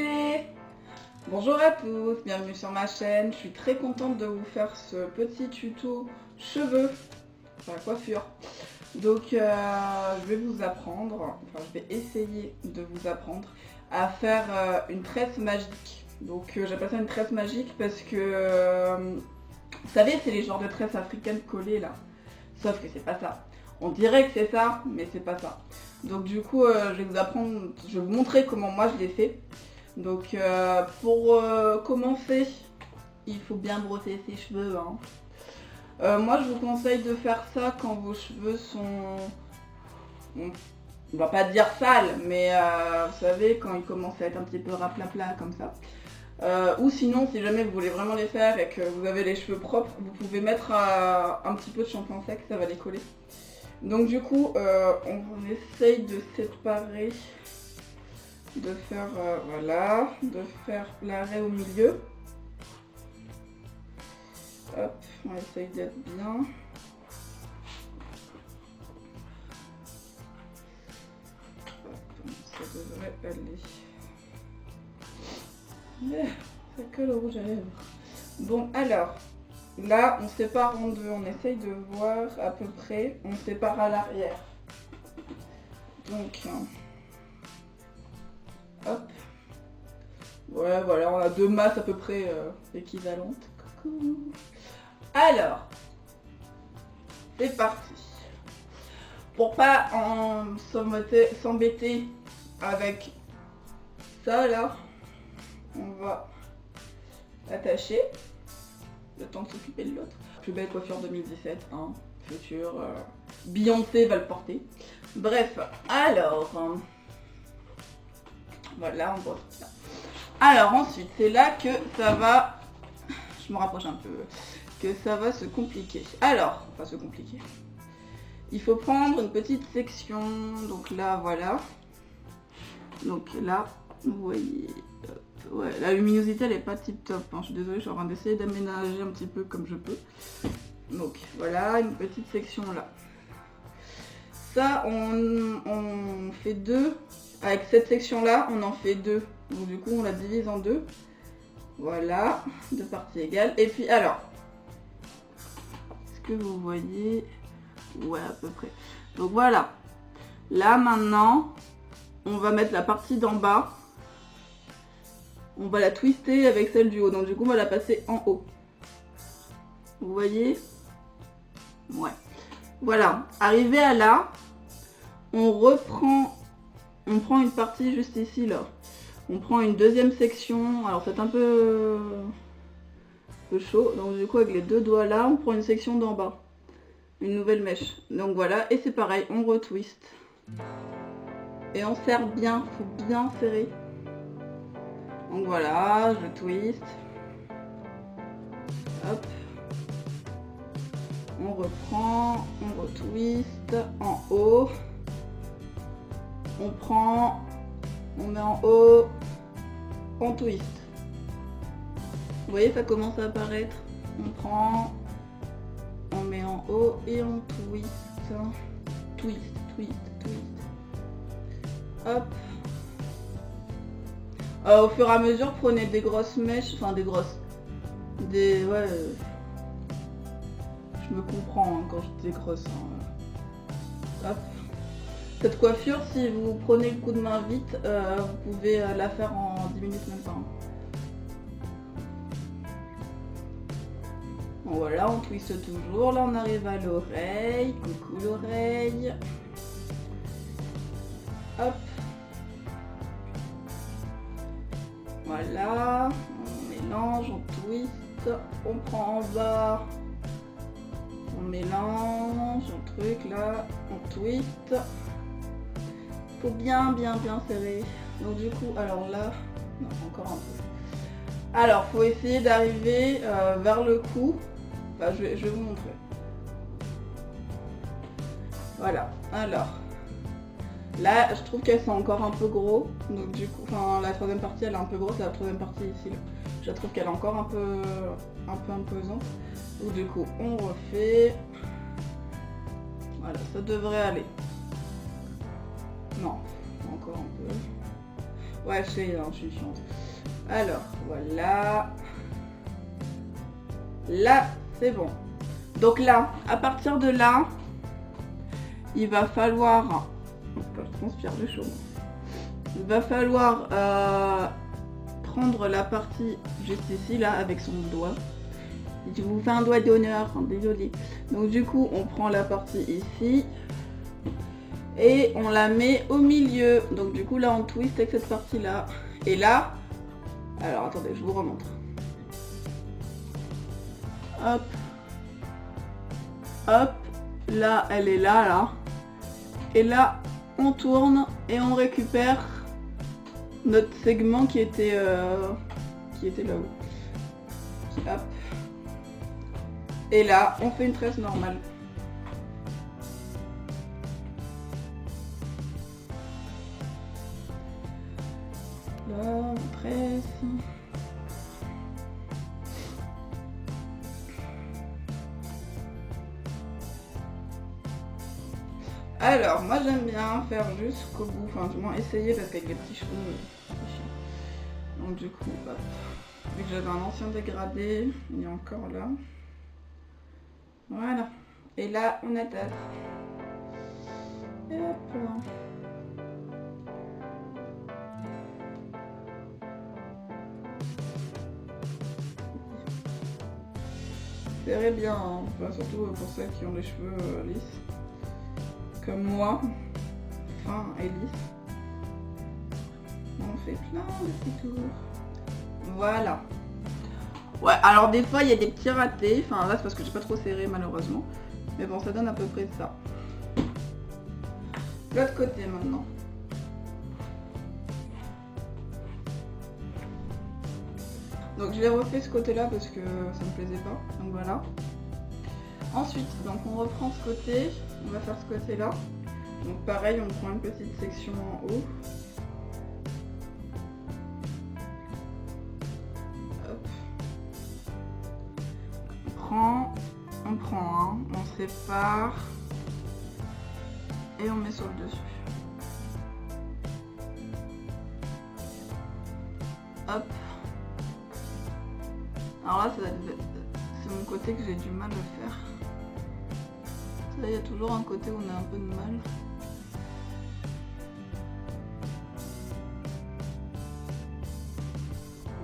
bébés! Bonjour à tous, bienvenue sur ma chaîne. Je suis très contente de vous faire ce petit tuto cheveux, enfin coiffure. Donc je vais vous apprendre, enfin je vais essayer de vous apprendre à faire une tresse magique. Donc j'appelle ça une tresse magique parce que vous savez, c'est les genres de tresses africaines collées là. Sauf que c'est pas ça. On dirait que c'est ça, mais c'est pas ça. Donc du coup, je vais vous montrer comment moi je l'ai fait. Donc pour commencer, il faut bien brosser ses cheveux. Hein. Moi, je vous conseille de faire ça quand vos cheveux sont, on va pas dire sales, mais vous savez, quand ils commencent à être un petit peu raplapla comme ça. Ou sinon, si jamais vous voulez vraiment les faire et que vous avez les cheveux propres, vous pouvez mettre un petit peu de shampoing sec, ça va les coller. Donc du coup, on essaye de séparer, de faire, voilà, de faire l'arrêt au milieu. Hop, on essaye d'être bien. Hop, ça devrait aller. Ça colle au rouge à lèvres. Bon, alors, là, on sépare en deux. On essaye de voir à peu près. On sépare à l'arrière. Donc, hop. Ouais, voilà, on a deux masses à peu près équivalentes. Coucou. Alors, c'est parti. Pour pas s'embêter avec ça, là, on va attacher le temps de s'occuper de l'autre. Plus belle coiffure 2017, hein, futur, Beyoncé va le porter. Bref, alors, voilà, on voit ça. Alors ensuite, c'est là que ça va, je me rapproche un peu, que ça va se compliquer. Alors, enfin se compliquer. Il faut prendre une petite section, donc là, voilà. Donc là, vous voyez, ouais, la luminosité elle est pas tip top, hein. Je suis désolée, je suis en train d'essayer d'aménager un petit peu comme je peux. Donc voilà, une petite section là. Ça, on fait deux. Avec cette section là, on en fait deux. Donc du coup, on la divise en deux. Voilà, deux parties égales. Et puis alors, est-ce que vous voyez? Ouais, à peu près. Donc voilà. Là maintenant, on va mettre la partie d'en bas. On va la twister avec celle du haut. Donc du coup, on va la passer en haut. Vous voyez? Ouais. Voilà. Arrivé à là, on prend une partie juste ici, là. On prend une deuxième section. Alors c'est un peu chaud. Donc du coup, avec les deux doigts là, on prend une section d'en bas. Une nouvelle mèche. Donc voilà. Et c'est pareil, on retwist. Et on serre bien. Faut bien serrer. Donc voilà, je twist. Hop. On reprend, on retwist en haut. On prend, on met en haut, on twist. Vous voyez, ça commence à apparaître. On prend, on met en haut et on twist. Twist, twist, twist. Hop. Au fur et à mesure, prenez des grosses mèches, enfin des grosses, ouais, je me comprends hein, quand je dis grosse. Hein. Hop. Cette coiffure, si vous prenez le coup de main vite, vous pouvez la faire en 10 minutes même pas. Hein. Bon, voilà, on twiste toujours. Là, on arrive à l'oreille. Coucou l'oreille. Hop. Voilà, on mélange, on twist, on prend en bas, on mélange, on truc là, on twist. Faut bien serrer. Donc du coup, alors là, non, encore un peu. Alors, faut essayer d'arriver vers le cou. Enfin, je vais vous montrer. Voilà, alors. Là, je trouve qu'elles sont encore un peu gros. Donc du coup, enfin, la troisième partie, elle est un peu grosse. La troisième partie ici, là, je trouve qu'elle est encore un peu imposante. Donc du coup, on refait. Voilà, ça devrait aller. Non, encore un peu. Ouais, je sais, je suis chiante. Alors, voilà. Là, c'est bon. Donc là, à partir de là, il va falloir... Je transpire de chaud. Il va falloir prendre la partie juste ici, là, avec son doigt. Je vous fais un doigt d'honneur, désolé. Donc du coup, on prend la partie ici. Et on la met au milieu. Donc du coup, là, on twist avec cette partie-là. Et là... Alors, attendez, je vous remontre. Hop. Hop. Là, elle est là, là. Et là, on tourne et on récupère notre segment qui était là-haut. Hop. Et là, on fait une tresse normale. Là, on tresse. Alors, moi j'aime bien faire jusqu'au bout, enfin du moins essayer parce qu'avec les petits cheveux, c'est chiant. Donc du coup, hop. Vu que j'avais un ancien dégradé, il est encore là. Voilà. Et là, on attache. Et hop là. Serrez bien, hein. Enfin, surtout pour celles qui ont les cheveux lisses. Comme moi. Enfin, et lisse. On fait plein de petits tours. Voilà. Ouais, alors des fois il y a des petits ratés. Enfin là c'est parce que j'ai pas trop serré malheureusement. Mais bon, ça donne à peu près ça. L'autre côté maintenant. Donc je l'ai refait ce côté-là parce que ça me plaisait pas. Donc voilà. Ensuite, donc on reprend ce côté. On va faire ce côté-là. Donc pareil, on prend une petite section en haut. Hop. On prend, hein, on sépare et on met sur le dessus. Hop. Alors là, c'est mon côté que j'ai du mal à faire. Là, il y a toujours un côté où on a un peu de mal.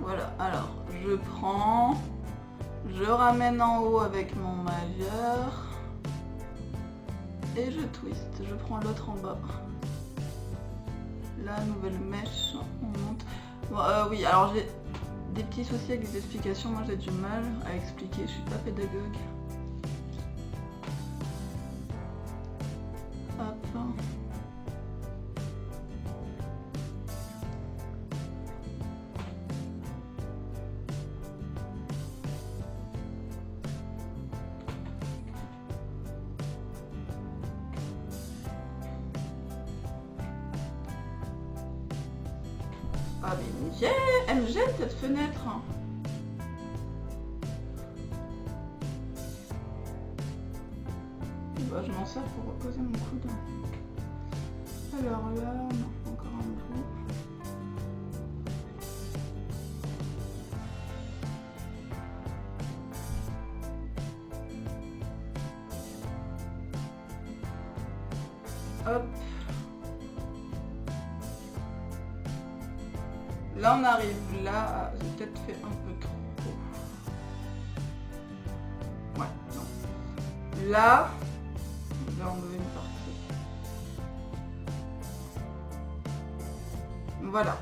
Voilà, alors je prends, je ramène en haut avec mon majeur et je twist, je prends l'autre en bas. La nouvelle mèche, on monte. Bon, oui, alors j'ai des petits soucis avec les explications, moi j'ai du mal à expliquer, je suis pas pédagogue. Hop. Ah mais elle me gêne cette fenêtre. Bah, je m'en sers pour reposer mon coude. Alors là, non, encore un bout. Hop. Là on arrive là, j'ai peut-être fait un peu trop. Ouais, non. Là, je vais enlever une partie. Voilà.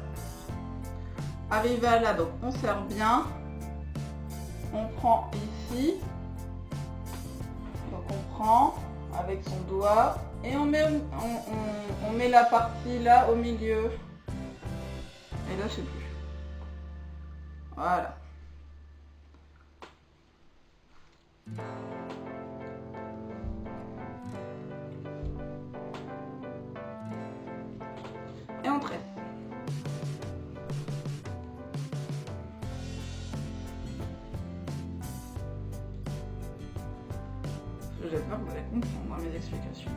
Arrivé à là, donc on serre bien. On prend ici. Donc on prend avec son doigt et on met la partie là au milieu. Et là, je sais plus. Voilà. Et on tresse. J'espère que vous allez comprendre mes explications.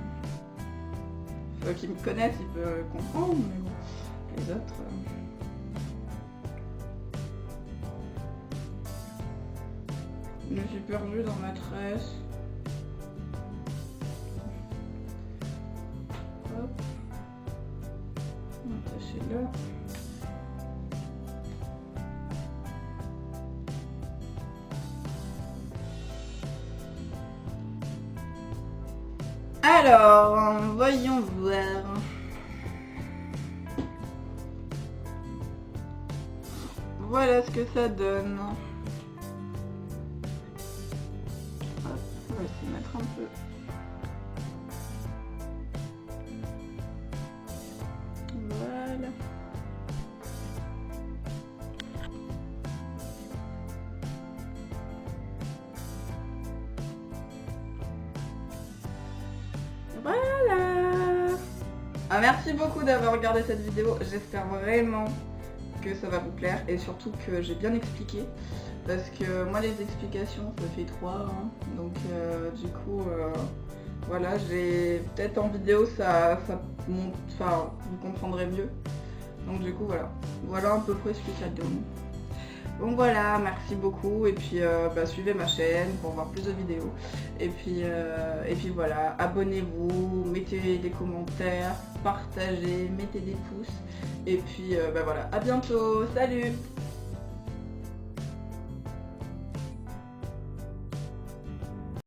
Ceux qui me connaissent, ils peuvent comprendre, mais bon, les autres... Je me suis perdue dans ma tresse. Hop. On va attacher là. Alors, voyons voir. Voilà ce que ça donne. Hop, on va essayer de mettre un peu. Voilà. Voilà. Ah, merci beaucoup d'avoir regardé cette vidéo. J'espère vraiment que ça va vous plaire et surtout que j'ai bien expliqué. Parce que moi les explications ça fait 3 hein. Donc du coup voilà, j'ai peut-être en vidéo ça monte, enfin vous comprendrez mieux. Donc du coup voilà à peu près ce que ça donne. Donc voilà, merci beaucoup et puis suivez ma chaîne pour voir plus de vidéos. Et puis voilà, abonnez-vous, mettez des commentaires, partagez, mettez des pouces. Et puis voilà, à bientôt, salut!